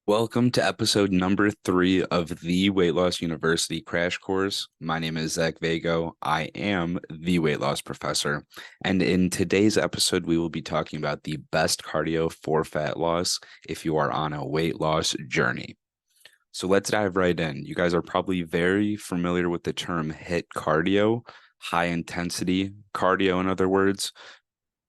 Welcome to episode number 3 of the Weight Loss University Crash Course. My name is Zach Vago. I am the weight loss professor. And in today's episode, we will be talking about the best cardio for fat loss if you are on a weight loss journey. So let's dive right in. You guys are probably very familiar with the term HIIT cardio, high intensity cardio, in other words,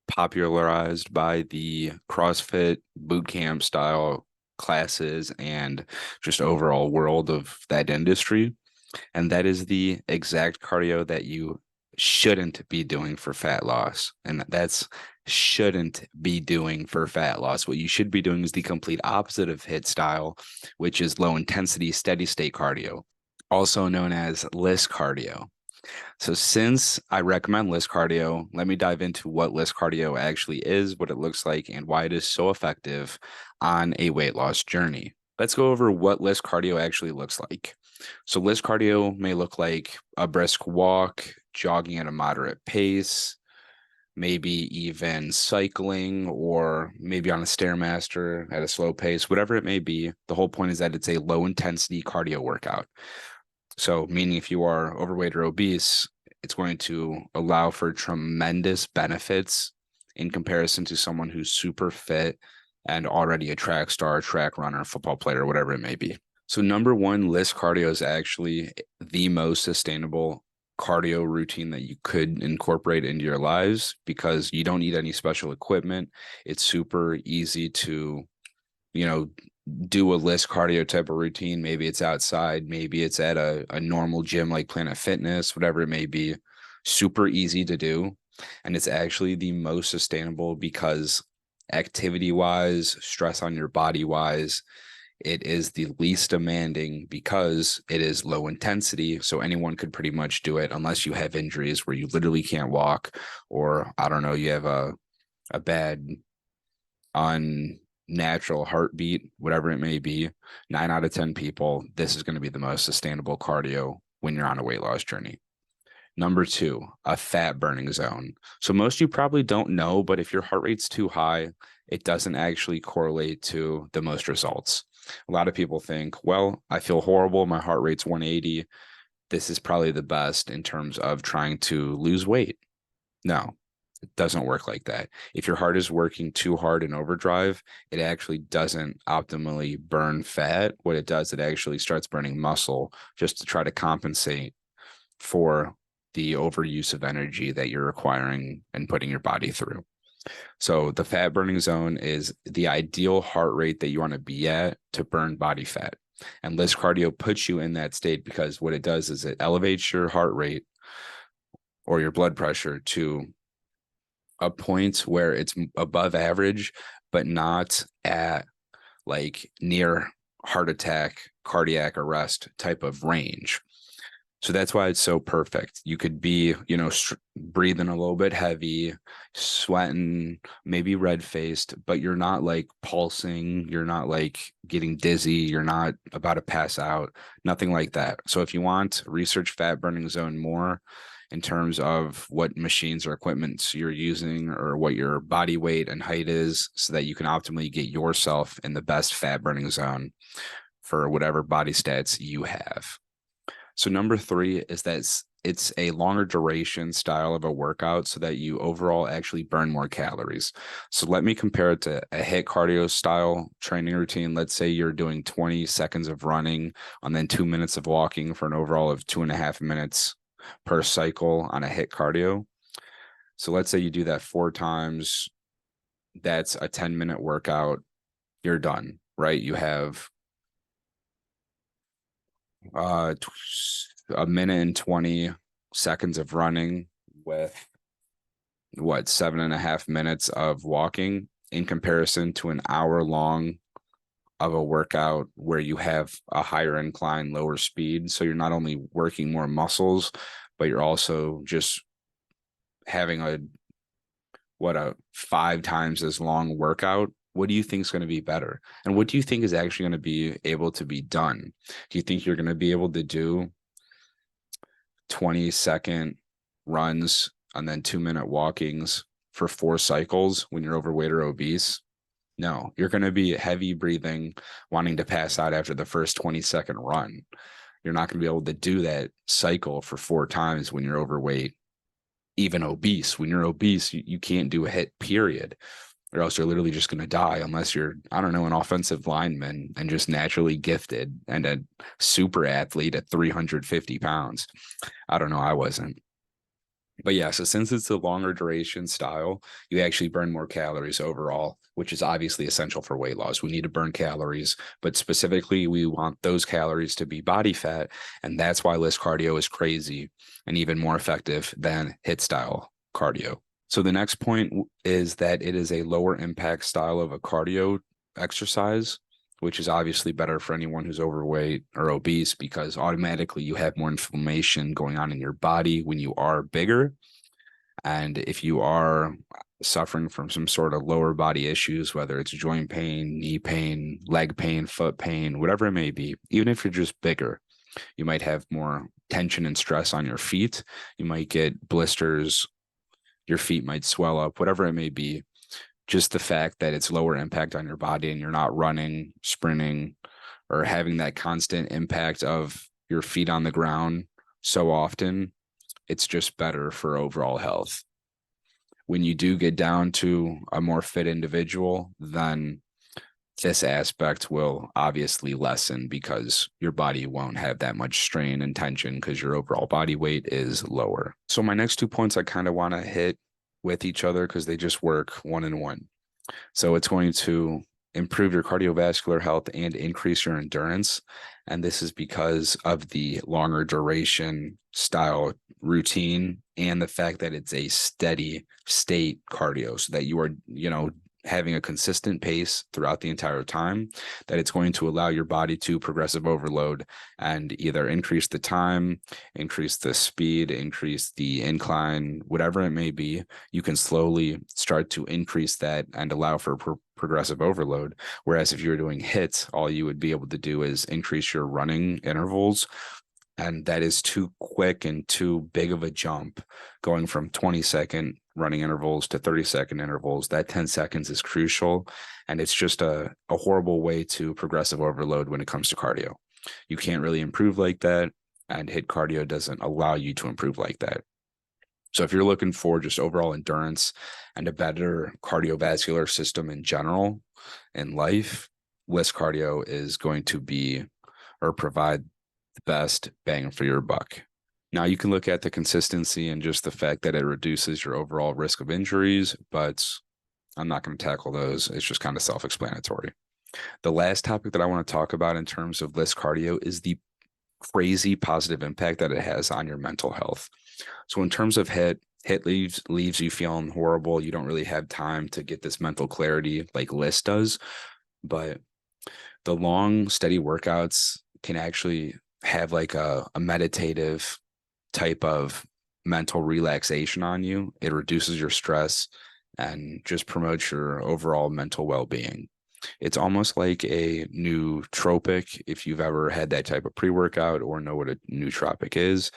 popularized by the CrossFit boot camp style classes and just overall world of that industry. And that is the exact cardio that you shouldn't be doing for fat loss. And that's shouldn't be doing for fat loss. What you should be doing is the complete opposite of HIIT style, which is low intensity, steady state cardio, also known as LISS cardio. So since I recommend LISS cardio, let me dive into what LISS cardio actually is, what it looks like, and why it is so effective on a weight loss journey. Let's go over what LISS cardio actually looks like. So LISS cardio may look like a brisk walk, jogging at a moderate pace, maybe even cycling, or maybe on a Stairmaster at a slow pace, whatever it may be. The whole point is that it's a low intensity cardio workout. So, meaning if you are overweight or obese, it's going to allow for tremendous benefits in comparison to someone who's super fit and already a track star, track runner, football player, whatever it may be. So, number one, LISS cardio is actually the most sustainable cardio routine that you could incorporate into your lives because you don't need any special equipment. It's super easy to, you know, do a LISS cardio type of routine. Maybe it's outside, maybe it's at a normal gym like Planet Fitness, whatever it may be. Super easy to do. And it's actually the most sustainable because activity wise, stress on your body wise, it is the least demanding because it is low intensity. So anyone could pretty much do it unless you have injuries where you literally can't walk, or I don't know, you have a bad unnatural heartbeat, whatever it may be. 9 out of 10 people, this is going to be the most sustainable cardio when you're on a weight loss journey. Number two, a fat burning zone. So most of you probably don't know, but if your heart rate's too high, it doesn't actually correlate to the most results. A lot of people think, well, I feel horrible. My heart rate's 180. This is probably the best in terms of trying to lose weight. No, it doesn't work like that. If your heart is working too hard in overdrive, it actually doesn't optimally burn fat. What it does, it actually starts burning muscle just to try to compensate for the overuse of energy that you're requiring and putting your body through. So the fat burning zone is the ideal heart rate that you want to be at to burn body fat. And LISS cardio puts you in that state because what it does is it elevates your heart rate or your blood pressure to a point where it's above average, but not at like near heart attack, cardiac arrest type of range. So that's why it's so perfect. You could be, breathing a little bit heavy, sweating, maybe red faced, but you're not like pulsing. You're not like getting dizzy. You're not about to pass out, nothing like that. So if you want, research fat burning zone more in terms of what machines or equipment you're using or what your body weight and height is so that you can optimally get yourself in the best fat burning zone for whatever body stats you have. So number three is that it's a longer duration style of a workout so that you overall actually burn more calories. So let me compare it to a HIIT cardio style training routine. Let's say you're doing 20 seconds of running and then 2 minutes of walking for an overall of 2.5 minutes per cycle on a HIIT cardio. So let's say you do that 4 times. That's a 10-minute workout. You're done, right? You have uh a minute and 20 seconds of running with what 7.5 minutes of walking in comparison to an hour long of a workout where you have a higher incline, lower speed. So you're not only working more muscles, but you're also just having a 5 times as long workout. What do you think is going to be better? And what do you think is actually going to be able to be done? Do you think you're going to be able to do 20-second runs and then 2-minute walkings for 4 cycles when you're overweight or obese? No, you're going to be heavy breathing, wanting to pass out after the first 20-second run. You're not going to be able to do that cycle for 4 times when you're overweight, even obese. When you're obese, you can't do a HIIT, period, or else you're literally just going to die unless you're, I don't know, an offensive lineman and just naturally gifted and a super athlete at 350 pounds. I don't know. I wasn't. But yeah, so since it's a longer duration style, you actually burn more calories overall, which is obviously essential for weight loss. We need to burn calories, but specifically, we want those calories to be body fat. And that's why LISS cardio is crazy and even more effective than HIIT style cardio. So the next point is that it is a lower impact style of a cardio exercise, which is obviously better for anyone who's overweight or obese because automatically you have more inflammation going on in your body when you are bigger. And if you are suffering from some sort of lower body issues, whether it's joint pain, knee pain, leg pain, foot pain, whatever it may be, even if you're just bigger, you might have more tension and stress on your feet. You might get blisters, your feet might swell up, whatever it may be. Just the fact that it's lower impact on your body and you're not running, sprinting, or having that constant impact of your feet on the ground so often, it's just better for overall health. When you do get down to a more fit individual, then this aspect will obviously lessen because your body won't have that much strain and tension because your overall body weight is lower. So my next 2 points I kind of want to hit with each other because they just work one in one. So it's going to improve your cardiovascular health and increase your endurance. And this is because of the longer duration style routine and the fact that it's a steady state cardio so that you are, having a consistent pace throughout the entire time, that it's going to allow your body to progressive overload and either increase the time, increase the speed, increase the incline, whatever it may be. You can slowly start to increase that and allow for progressive overload. Whereas if you're doing HIIT, all you would be able to do is increase your running intervals. And that is too quick and too big of a jump going from 20-second running intervals to 30-second intervals. That 10 seconds is crucial. And it's just a horrible way to progressive overload when it comes to cardio. You can't really improve like that. And HIIT cardio doesn't allow you to improve like that. So if you're looking for just overall endurance and a better cardiovascular system in general in life, LISS cardio is going to be or provide the best bang for your buck. Now you can look at the consistency and just the fact that it reduces your overall risk of injuries, but I'm not going to tackle those. It's just kind of self-explanatory. The last topic that I want to talk about in terms of LISS cardio is the crazy positive impact that it has on your mental health. So in terms of HIIT leaves you feeling horrible. You don't really have time to get this mental clarity like LISS does, but the long, steady workouts can actually have like a meditative type of mental relaxation on you. It reduces your stress and just promotes your overall mental well-being. It's almost like a nootropic. If you've ever had that type of pre-workout or know what a nootropic is,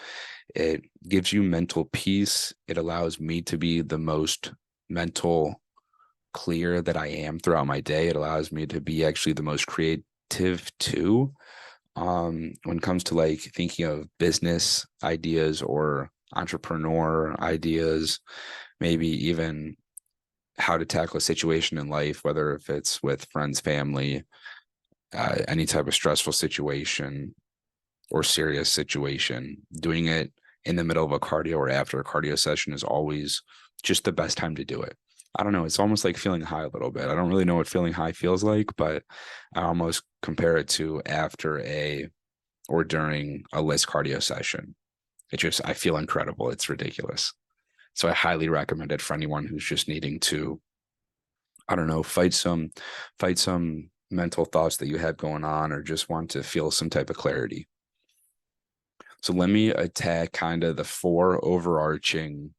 it gives you mental peace. It allows me to be the most mental clear that I am throughout my day. It allows me to be actually the most creative too. When it comes to like thinking of business ideas or entrepreneur ideas, maybe even how to tackle a situation in life, whether if it's with friends, family, any type of stressful situation or serious situation, doing it in the middle of a cardio or after a cardio session is always just the best time to do it. I don't know. It's almost like feeling high a little bit. I don't really know what feeling high feels like, but I almost compare it to after or during a LISS cardio session. I feel incredible. It's ridiculous. So I highly recommend it for anyone who's just needing to, I don't know, fight some mental thoughts that you have going on or just want to feel some type of clarity. So let me attack kind of the 4 overarching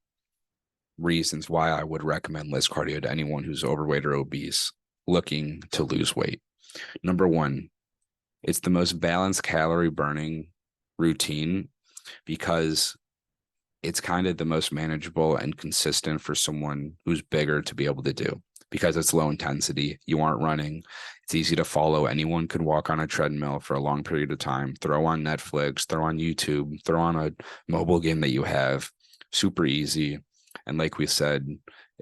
reasons why I would recommend LISS cardio to anyone who's overweight or obese looking to lose weight. Number 1, it's the most balanced calorie burning routine because it's kind of the most manageable and consistent for someone who's bigger to be able to do. because it's low intensity. You aren't running. It's easy to follow. Anyone could walk on a treadmill for a long period of time, throw on Netflix, throw on YouTube, throw on a mobile game that you have. Super easy. And like we said,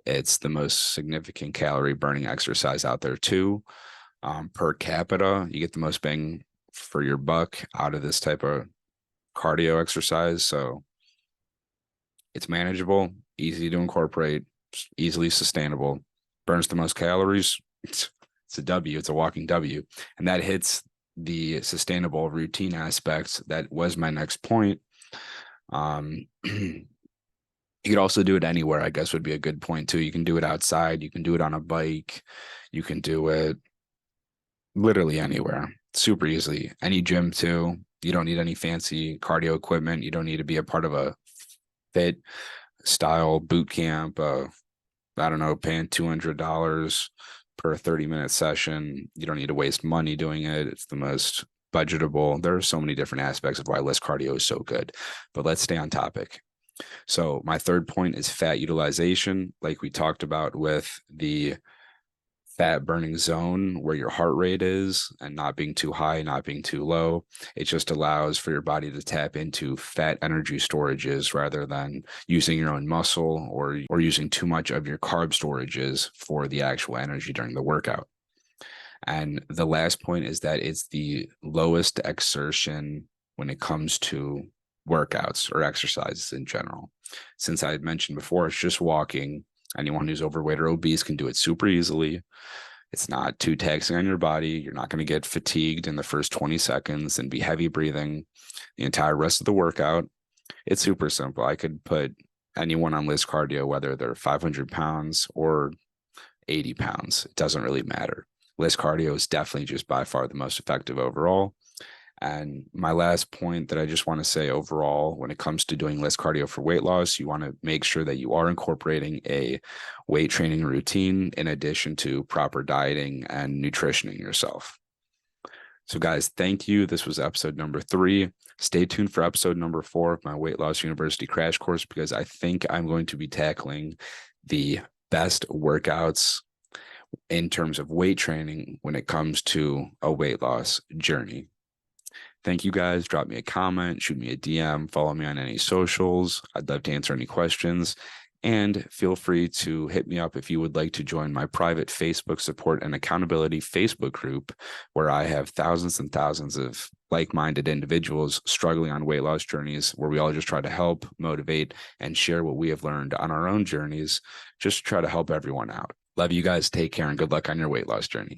it's the most significant calorie burning exercise out there too. Per capita, you get the most bang for your buck out of this type of cardio exercise. So it's manageable, easy to incorporate, easily sustainable, burns the most calories. It's a W. It's a walking W. And that hits the sustainable routine aspects. That was my next point. You could also do it anywhere, I guess would be a good point too. You can do it outside. You can do it on a bike. You can do it literally anywhere, super easily. Any gym too. You don't need any fancy cardio equipment. You don't need to be a part of a fit style boot camp. I don't know, paying $200 per 30-minute session. You don't need to waste money doing it. It's the most budgetable. There are so many different aspects of why LISS cardio is so good, but let's stay on topic. So my third point is fat utilization. Like we talked about with the fat burning zone where your heart rate is and not being too high, not being too low. It just allows for your body to tap into fat energy storages rather than using your own muscle or using too much of your carb storages for the actual energy during the workout. And the last point is that it's the lowest exertion when it comes to workouts or exercises in general. Since I had mentioned before, it's just walking. Anyone who's overweight or obese can do it super easily. It's not too taxing on your body. You're not going to get fatigued in the first 20 seconds and be heavy breathing the entire rest of the workout. It's super simple. I could put anyone on LISS cardio, whether they're 500 pounds or 80 pounds. It doesn't really matter. LISS cardio is definitely just by far the most effective overall. And my last point that I just want to say overall, when it comes to doing LISS cardio for weight loss, you want to make sure that you are incorporating a weight training routine in addition to proper dieting and nutritioning yourself. So guys, thank you. This was episode number 3. Stay tuned for episode number 4 of my Weight Loss University crash course, because I think I'm going to be tackling the best workouts in terms of weight training when it comes to a weight loss journey. Thank you guys. Drop me a comment, shoot me a DM, follow me on any socials. I'd love to answer any questions. And feel free to hit me up if you would like to join my private Facebook support and accountability Facebook group, where I have thousands and thousands of like-minded individuals struggling on weight loss journeys, where we all just try to help, motivate, and share what we have learned on our own journeys, just try to help everyone out. Love you guys. Take care and good luck on your weight loss journey.